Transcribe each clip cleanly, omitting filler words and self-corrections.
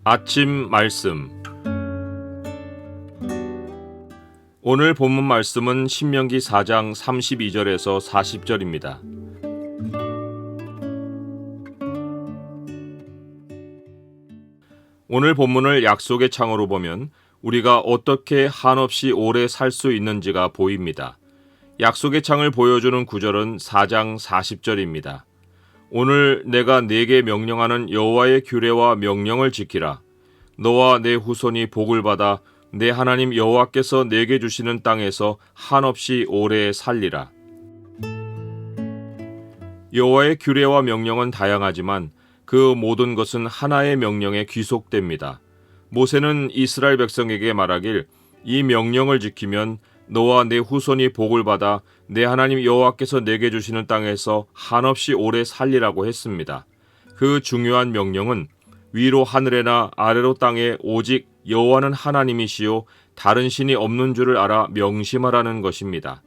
아침 말씀. 오늘 본문 말씀은 신명기 4장 32절에서 40절입니다. 오늘 본문을 약속의 창으로 보면 우리가 어떻게 한없이 오래 살 수 있는지가 보입니다. 약속의 창을 보여주는 구절은 4장 40절입니다. 오늘 내가 네게 명령하는 여호와의 규례와 명령을 지키라. 너와 내 후손이 복을 받아 내 하나님 여호와께서 내게 주시는 땅에서 한없이 오래 살리라. 여호와의 규례와 명령은 다양하지만 그 모든 것은 하나의 명령에 귀속됩니다. 모세는 이스라엘 백성에게 말하길 이 명령을 지키면 너와 내 후손이 복을 받아 내 하나님 여호와께서 내게 주시는 땅에서 한없이 오래 살리라고 했습니다. 그 중요한 명령은 위로 하늘에나 아래로 땅에 오직 여호와는 하나님이시요 다른 신이 없는 줄을 알아 명심하라는 것입니다.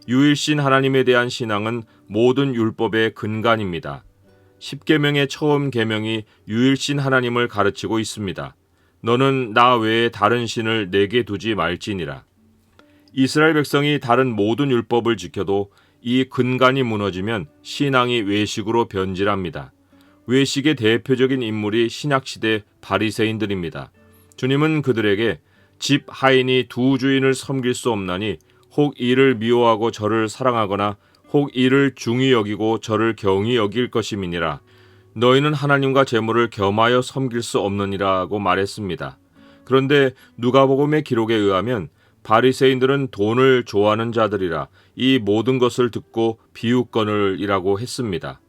유일신 하나님에 대한 신앙은 모든 율법의 근간입니다. 십계명의 처음 계명이 유일신 하나님을 가르치고 있습니다. 너는 나 외에 다른 신을 내게 두지 말지니라. 이스라엘 백성이 다른 모든 율법을 지켜도 이 근간이 무너지면 신앙이 외식으로 변질합니다. 외식의 대표적인 인물이 신약시대 바리새인들입니다. 주님은 그들에게 집 하인이 두 주인을 섬길 수 없나니 혹 이를 미워하고 저를 사랑하거나 혹 이를 중히 여기고 저를 경히 여길 것임이니라. 너희는 하나님과 재물을 겸하여 섬길 수 없느니라고 말했습니다. 그런데 누가복음의 기록에 의하면 바리새인들은 돈을 좋아하는 자들이라 이 모든 것을 듣고 비웃거늘이라고 했습니다.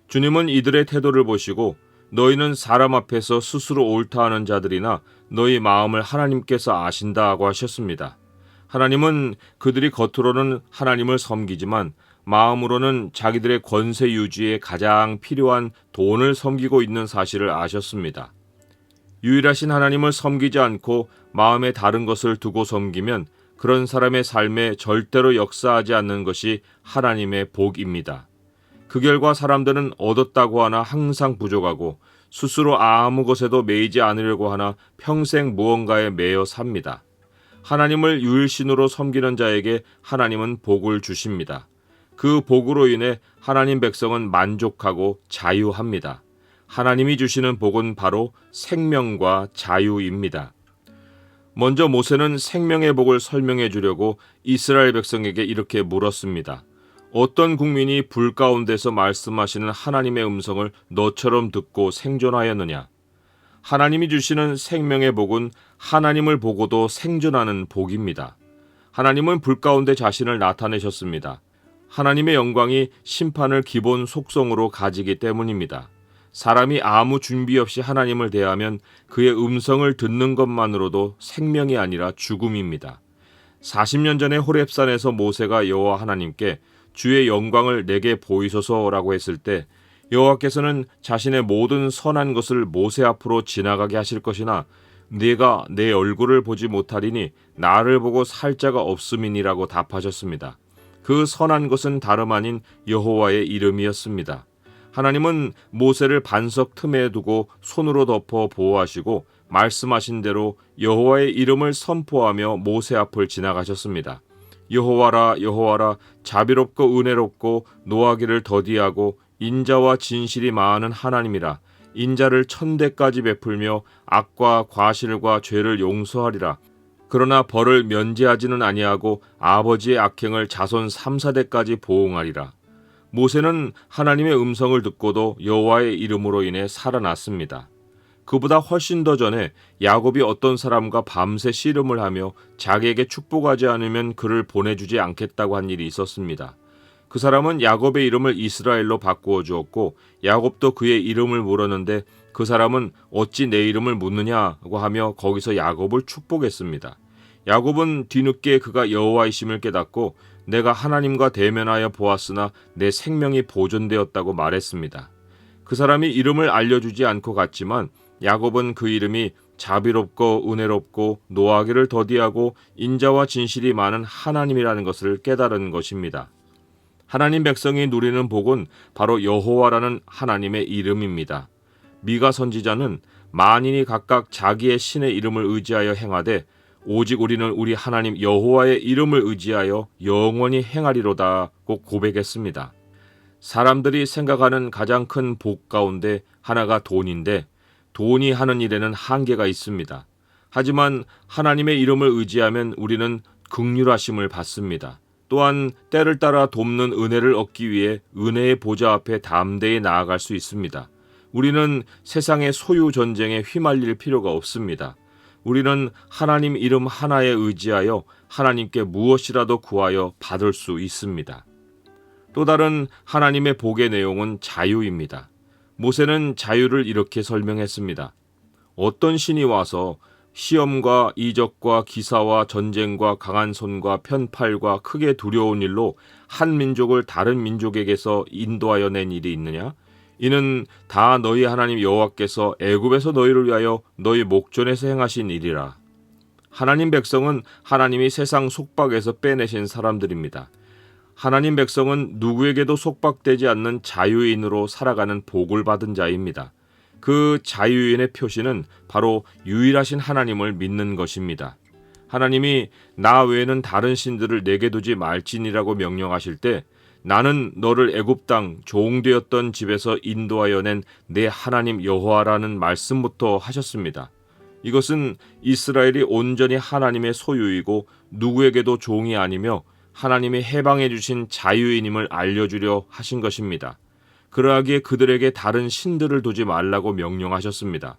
주님은 이들의 태도를 보시고 너희는 사람 앞에서 스스로 옳다하는 자들이나 너희 마음을 하나님께서 아신다고 하셨습니다. 하나님은 그들이 겉으로는 하나님을 섬기지만 마음으로는 자기들의 권세 유지에 가장 필요한 돈을 섬기고 있는 사실을 아셨습니다. 유일하신 하나님을 섬기지 않고 마음에 다른 것을 두고 섬기면 그런 사람의 삶에 절대로 역사하지 않는 것이 하나님의 복입니다. 그 결과 사람들은 얻었다고 하나 항상 부족하고 스스로 아무 것에도 매이지 않으려고 하나 평생 무언가에 매여 삽니다. 하나님을 유일신으로 섬기는 자에게 하나님은 복을 주십니다. 그 복으로 인해 하나님 백성은 만족하고 자유합니다. 하나님이 주시는 복은 바로 생명과 자유입니다. 먼저 모세는 생명의 복을 설명해 주려고 이스라엘 백성에게 이렇게 물었습니다. 어떤 국민이 불 가운데서 말씀하시는 하나님의 음성을 너처럼 듣고 생존하였느냐? 하나님이 주시는 생명의 복은 하나님을 보고도 생존하는 복입니다. 하나님은 불 가운데 자신을 나타내셨습니다. 하나님의 영광이 심판을 기본 속성으로 가지기 때문입니다. 사람이 아무 준비 없이 하나님을 대하면 그의 음성을 듣는 것만으로도 생명이 아니라 죽음입니다. 40년 전에 호렙산에서 모세가 여호와 하나님께 주의 영광을 내게 보이소서라고 했을 때 여호와께서는 자신의 모든 선한 것을 모세 앞으로 지나가게 하실 것이나 네가 내 얼굴을 보지 못하리니 나를 보고 살 자가 없음이니라고 답하셨습니다. 그 선한 것은 다름 아닌 여호와의 이름이었습니다. 하나님은 모세를 반석 틈에 두고 손으로 덮어 보호하시고 말씀하신 대로 여호와의 이름을 선포하며 모세 앞을 지나가셨습니다. 여호와라 여호와라 자비롭고 은혜롭고 노하기를 더디하고 인자와 진실이 많은 하나님이라. 인자를 천대까지 베풀며 악과 과실과 죄를 용서하리라. 그러나 벌을 면제하지는 아니하고 아버지의 악행을 자손 3,4대까지 보응하리라. 모세는 하나님의 음성을 듣고도 여호와의 이름으로 인해 살아났습니다. 그보다 훨씬 더 전에 야곱이 어떤 사람과 밤새 씨름을 하며 자기에게 축복하지 않으면 그를 보내주지 않겠다고 한 일이 있었습니다. 그 사람은 야곱의 이름을 이스라엘로 바꾸어 주었고 야곱도 그의 이름을 물었는데 그 사람은 어찌 내 이름을 묻느냐고 하며 거기서 야곱을 축복했습니다. 야곱은 뒤늦게 그가 여호와이심을 깨닫고 내가 하나님과 대면하여 보았으나 내 생명이 보존되었다고 말했습니다. 그 사람이 이름을 알려주지 않고 갔지만 야곱은 그 이름이 자비롭고 은혜롭고 노하기를 더디하고 인자와 진실이 많은 하나님이라는 것을 깨달은 것입니다. 하나님 백성이 누리는 복은 바로 여호와라는 하나님의 이름입니다. 미가 선지자는 만인이 각각 자기의 신의 이름을 의지하여 행하되 오직 우리는 우리 하나님 여호와의 이름을 의지하여 영원히 행하리로다고 고백했습니다. 사람들이 생각하는 가장 큰 복 가운데 하나가 돈인데 돈이 하는 일에는 한계가 있습니다. 하지만 하나님의 이름을 의지하면 우리는 긍휼하심을 받습니다. 또한 때를 따라 돕는 은혜를 얻기 위해 은혜의 보좌 앞에 담대히 나아갈 수 있습니다. 우리는 세상의 소유 전쟁에 휘말릴 필요가 없습니다. 우리는 하나님 이름 하나에 의지하여 하나님께 무엇이라도 구하여 받을 수 있습니다. 또 다른 하나님의 복의 내용은 자유입니다. 모세는 자유를 이렇게 설명했습니다. 어떤 신이 와서 시험과 이적과 기사와 전쟁과 강한 손과 편팔과 크게 두려운 일로 한 민족을 다른 민족에게서 인도하여 낸 일이 있느냐? 이는 다 너희 하나님 여호와께서 애굽에서 너희를 위하여 너희 목전에서 행하신 일이라. 하나님 백성은 하나님이 세상 속박에서 빼내신 사람들입니다. 하나님 백성은 누구에게도 속박되지 않는 자유인으로 살아가는 복을 받은 자입니다. 그 자유인의 표시는 바로 유일하신 하나님을 믿는 것입니다. 하나님이 나 외에는 다른 신들을 내게 두지 말지니라고 명령하실 때 나는 너를 애굽 땅 종되었던 집에서 인도하여 낸 내 하나님 여호와라는 말씀부터 하셨습니다. 이것은 이스라엘이 온전히 하나님의 소유이고 누구에게도 종이 아니며 하나님이 해방해 주신 자유인임을 알려주려 하신 것입니다. 그러하기에 그들에게 다른 신들을 두지 말라고 명령하셨습니다.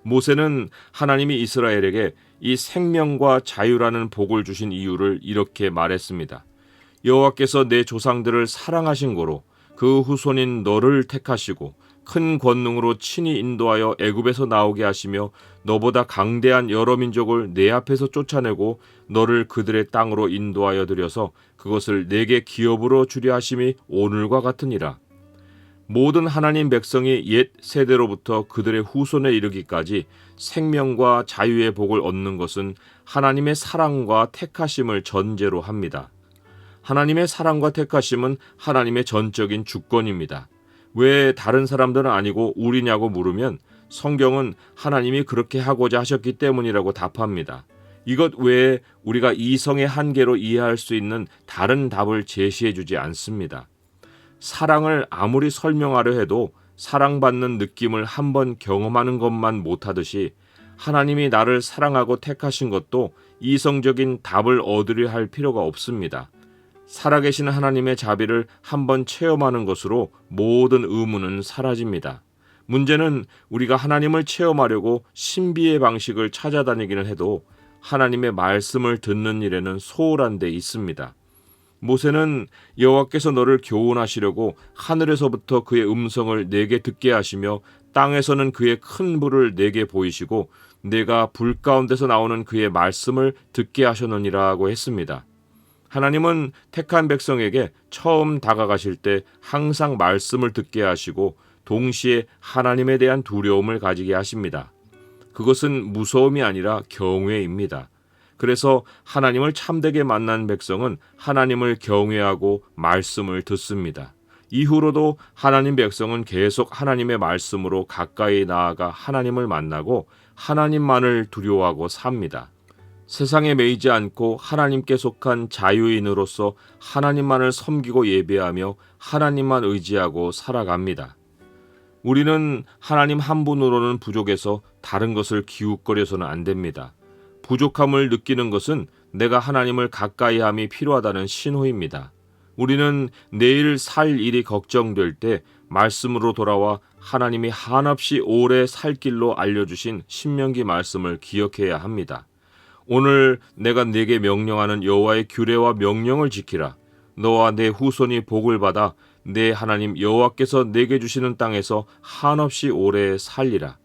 모세는 하나님이 이스라엘에게 이 생명과 자유라는 복을 주신 이유를 이렇게 말했습니다. 여호와께서 내 조상들을 사랑하신 고로 그 후손인 너를 택하시고 큰 권능으로 친히 인도하여 애굽에서 나오게 하시며 너보다 강대한 여러 민족을 내 앞에서 쫓아내고 너를 그들의 땅으로 인도하여 들여서 그것을 내게 기업으로 주려 하심이 오늘과 같으니라. 모든 하나님 백성이 옛 세대로부터 그들의 후손에 이르기까지 생명과 자유의 복을 얻는 것은 하나님의 사랑과 택하심을 전제로 합니다. 하나님의 사랑과 택하심은 하나님의 전적인 주권입니다. 왜 다른 사람들은 아니고 우리냐고 물으면 성경은 하나님이 그렇게 하고자 하셨기 때문이라고 답합니다. 이것 외에 우리가 이성의 한계로 이해할 수 있는 다른 답을 제시해 주지 않습니다. 사랑을 아무리 설명하려 해도 사랑받는 느낌을 한번 경험하는 것만 못하듯이 하나님이 나를 사랑하고 택하신 것도 이성적인 답을 얻으려 할 필요가 없습니다. 살아계신 하나님의 자비를 한번 체험하는 것으로 모든 의문은 사라집니다. 문제는 우리가 하나님을 체험하려고 신비의 방식을 찾아다니기는 해도 하나님의 말씀을 듣는 일에는 소홀한 데 있습니다. 모세는 여호와께서 너를 교훈하시려고 하늘에서부터 그의 음성을 내게 듣게 하시며 땅에서는 그의 큰 불을 내게 보이시고 내가 불 가운데서 나오는 그의 말씀을 듣게 하셨느니라고 했습니다. 하나님은 택한 백성에게 처음 다가가실 때 항상 말씀을 듣게 하시고 동시에 하나님에 대한 두려움을 가지게 하십니다. 그것은 무서움이 아니라 경외입니다. 그래서 하나님을 참되게 만난 백성은 하나님을 경외하고 말씀을 듣습니다. 이후로도 하나님 백성은 계속 하나님의 말씀으로 가까이 나아가 하나님을 만나고 하나님만을 두려워하고 삽니다. 세상에 매이지 않고 하나님께 속한 자유인으로서 하나님만을 섬기고 예배하며 하나님만 의지하고 살아갑니다. 우리는 하나님 한 분으로는 부족해서 다른 것을 기웃거려서는 안 됩니다. 부족함을 느끼는 것은 내가 하나님을 가까이함이 필요하다는 신호입니다. 우리는 내일 살 일이 걱정될 때 말씀으로 돌아와 하나님이 한없이 오래 살 길로 알려주신 신명기 말씀을 기억해야 합니다. 오늘 내가 네게 명령하는 여호와의 규례와 명령을 지키라. 너와 내 후손이 복을 받아 내 하나님 여호와께서 내게 주시는 땅에서 한없이 오래 살리라.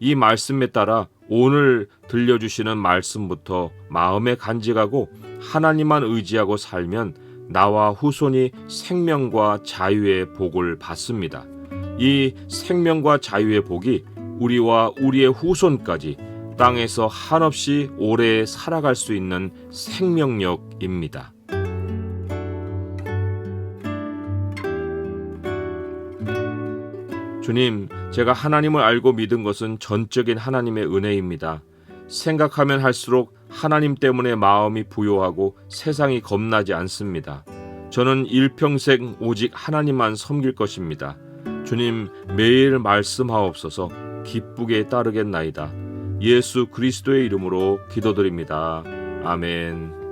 이 말씀에 따라 오늘 들려주시는 말씀부터 마음에 간직하고 하나님만 의지하고 살면 나와 후손이 생명과 자유의 복을 받습니다. 이 생명과 자유의 복이 우리와 우리의 후손까지 땅에서 한없이 오래 살아갈 수 있는 생명력입니다. 주님, 제가 하나님을 알고 믿은 것은 전적인 하나님의 은혜입니다. 생각하면 할수록 하나님 때문에 마음이 부요하고 세상이 겁나지 않습니다. 저는 일평생 오직 하나님만 섬길 것입니다. 주님, 매일 말씀하옵소서. 기쁘게 따르겠나이다. 예수 그리스도의 이름으로 기도드립니다. 아멘.